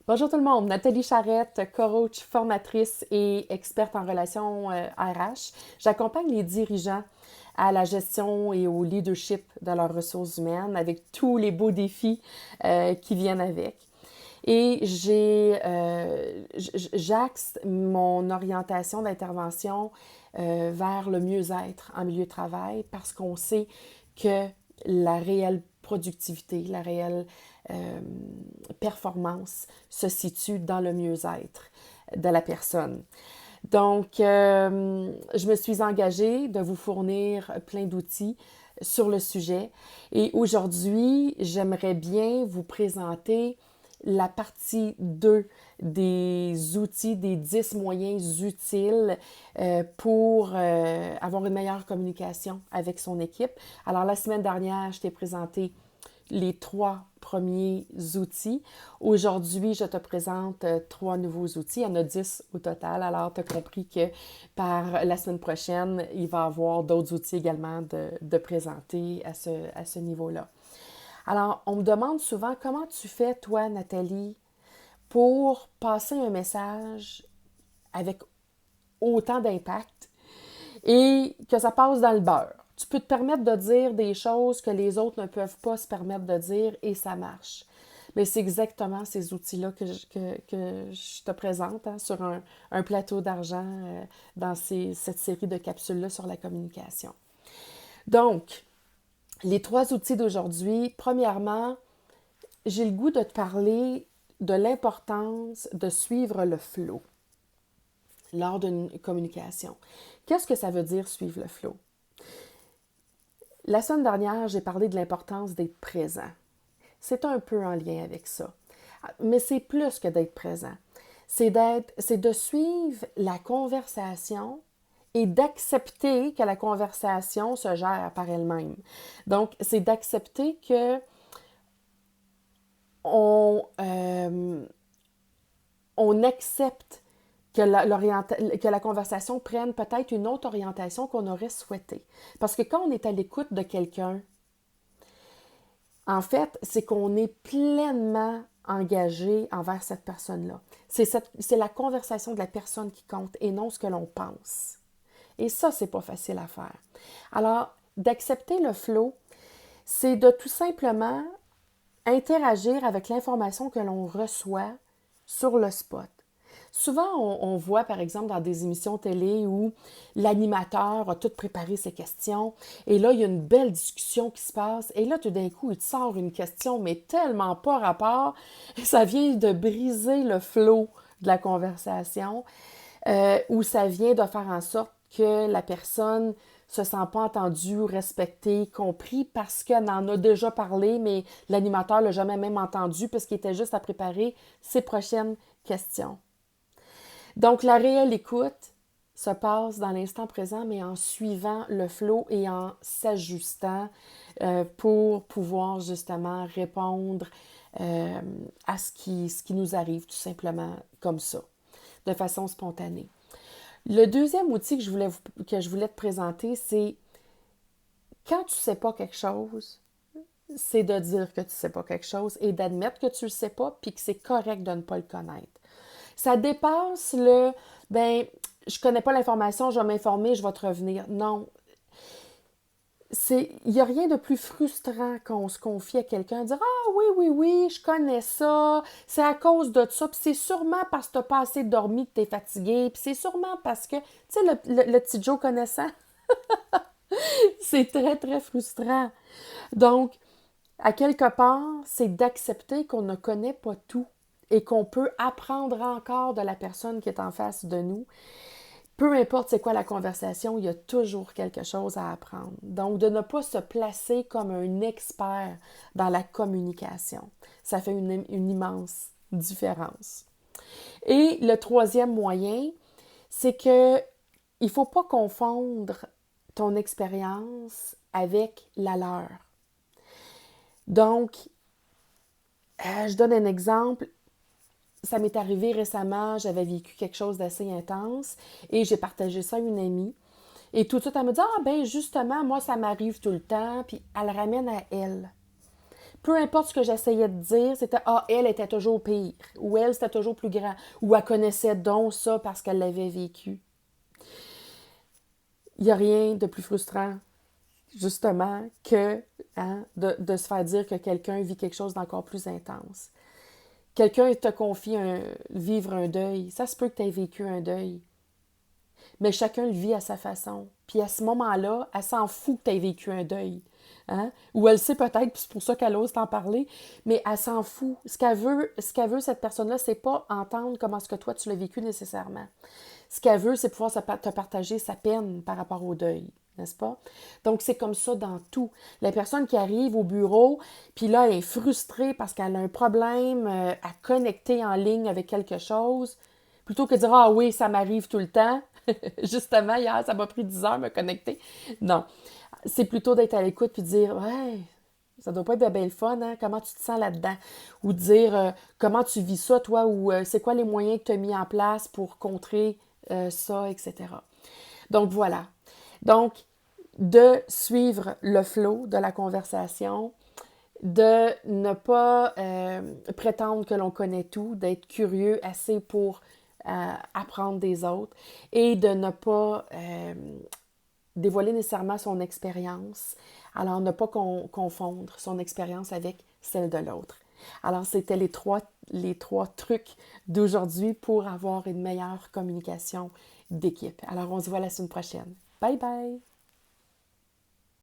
Bonjour tout le monde, Nathalie Charrette, coach, formatrice et experte en relations RH. J'accompagne les dirigeants à la gestion et au leadership de leurs ressources humaines avec tous les beaux défis qui viennent avec. Et j'axe mon orientation d'intervention vers le mieux-être en milieu de travail parce qu'on sait que la réelle productivité, la réelle euh, performance se situe dans le mieux-être de la personne. Donc, je me suis engagée de vous fournir plein d'outils sur le sujet. Et aujourd'hui, j'aimerais bien vous présenter la partie 2 des outils, des 10 moyens utiles pour avoir une meilleure communication avec son équipe. Alors, la semaine dernière, je t'ai présenté les 3 premiers outils. Aujourd'hui, je te présente 3 nouveaux outils. Il y en a 10 au total. Alors, tu as compris que par la semaine prochaine, il va y avoir d'autres outils également de présenter à ce niveau-là. Alors, on me demande souvent comment tu fais, toi, Nathalie, pour passer un message avec autant d'impact et que ça passe dans le beurre. Tu peux te permettre de dire des choses que les autres ne peuvent pas se permettre de dire et ça marche. Mais c'est exactement ces outils-là que je te présente sur un plateau d'argent dans cette série de capsules-là sur la communication. Donc, les 3 outils d'aujourd'hui, premièrement, j'ai le goût de te parler de l'importance de suivre le flow lors d'une communication. Qu'est-ce que ça veut dire suivre le flow? La semaine dernière, j'ai parlé de l'importance d'être présent. C'est un peu en lien avec ça. Mais c'est plus que d'être présent. C'est de suivre la conversation et d'accepter que la conversation se gère par elle-même. Donc, c'est d'accepter que on, on accepte que la conversation prenne peut-être une autre orientation qu'on aurait souhaité. Parce que quand on est à l'écoute de quelqu'un, en fait, c'est qu'on est pleinement engagé envers cette personne-là. C'est la conversation de la personne qui compte et non ce que l'on pense. Et ça, c'est pas facile à faire. Alors, d'accepter le flow, c'est de tout simplement interagir avec l'information que l'on reçoit sur le spot. Souvent, on voit, par exemple, dans des émissions télé où l'animateur a tout préparé ses questions et là, il y a une belle discussion qui se passe et là, tout d'un coup, il te sort une question, mais tellement pas rapport, ça vient de briser le flot de la conversation ou ça vient de faire en sorte que la personne se sent pas entendue, respectée, compris parce qu'elle en a déjà parlé, mais l'animateur l'a jamais même entendu parce qu'il était juste à préparer ses prochaines questions. Donc, la réelle écoute se passe dans l'instant présent, mais en suivant le flow et en s'ajustant pour pouvoir justement répondre à ce qui nous arrive tout simplement comme ça, de façon spontanée. Le deuxième outil que je voulais te présenter, c'est quand tu ne sais pas quelque chose, c'est de dire que tu ne sais pas quelque chose et d'admettre que tu ne le sais pas puis que c'est correct de ne pas le connaître. Ça dépasse ben, je connais pas l'information, je vais m'informer, je vais te revenir. Non. Il n'y a rien de plus frustrant qu'on se confie à quelqu'un, dire ah oui, oui, oui, je connais ça, c'est à cause de ça, puis c'est sûrement parce que tu n'as pas assez dormi que tu es fatigué, puis c'est sûrement parce que, tu sais, le petit Joe connaissant, c'est très, très frustrant. Donc, à quelque part, c'est d'accepter qu'on ne connaît pas tout et qu'on peut apprendre encore de la personne qui est en face de nous. Peu importe c'est quoi la conversation, il y a toujours quelque chose à apprendre. Donc, de ne pas se placer comme un expert dans la communication. Ça fait une immense différence. Et le troisième moyen, c'est que il ne faut pas confondre ton expérience avec la leur. Donc, je donne un exemple. Ça m'est arrivé récemment, j'avais vécu quelque chose d'assez intense et j'ai partagé ça à une amie. Et tout de suite, elle me dit ah ben justement, moi, ça m'arrive tout le temps. Puis elle ramène à elle. peu importe ce que j'essayais de dire, c'était « Ah, elle était toujours pire » ou « Elle, c'était toujours plus grand » ou « Elle connaissait donc ça parce qu'elle l'avait vécu ». Il n'y a rien de plus frustrant, justement, que de se faire dire que quelqu'un vit quelque chose d'encore plus intense. Quelqu'un te confie vivre un deuil. Ça se peut que tu aies vécu un deuil. Mais chacun le vit à sa façon. Puis à ce moment-là, elle s'en fout que tu aies vécu un deuil. Hein? Ou elle sait peut-être, puis c'est pour ça qu'elle ose t'en parler, mais elle s'en fout. Ce qu'elle veut, cette personne-là, c'est pas entendre comment est-ce que toi, tu l'as vécu nécessairement. Ce qu'elle veut, c'est pouvoir te partager sa peine par rapport au deuil, n'est-ce pas? Donc, c'est comme ça dans tout. La personne qui arrive au bureau, puis là, elle est frustrée parce qu'elle a un problème à connecter en ligne avec quelque chose, plutôt que de dire « Ah oui, ça m'arrive tout le temps. » Justement, hier, ça m'a pris 10 heures de me connecter. Non. C'est plutôt d'être à l'écoute puis de dire « Ouais, ça doit pas être bien le fun, hein? Comment tu te sens là-dedans? » Ou de dire comment tu vis ça, toi, ou c'est quoi les moyens que tu as mis en place pour contrer ça, etc. Donc, voilà. Donc, de suivre le flow de la conversation, de ne pas prétendre que l'on connaît tout, d'être curieux assez pour apprendre des autres et de ne pas dévoiler nécessairement son expérience. Alors, ne pas confondre son expérience avec celle de l'autre. Alors, c'était les trois trucs d'aujourd'hui pour avoir une meilleure communication d'équipe. Alors, on se voit la semaine prochaine. Bye bye!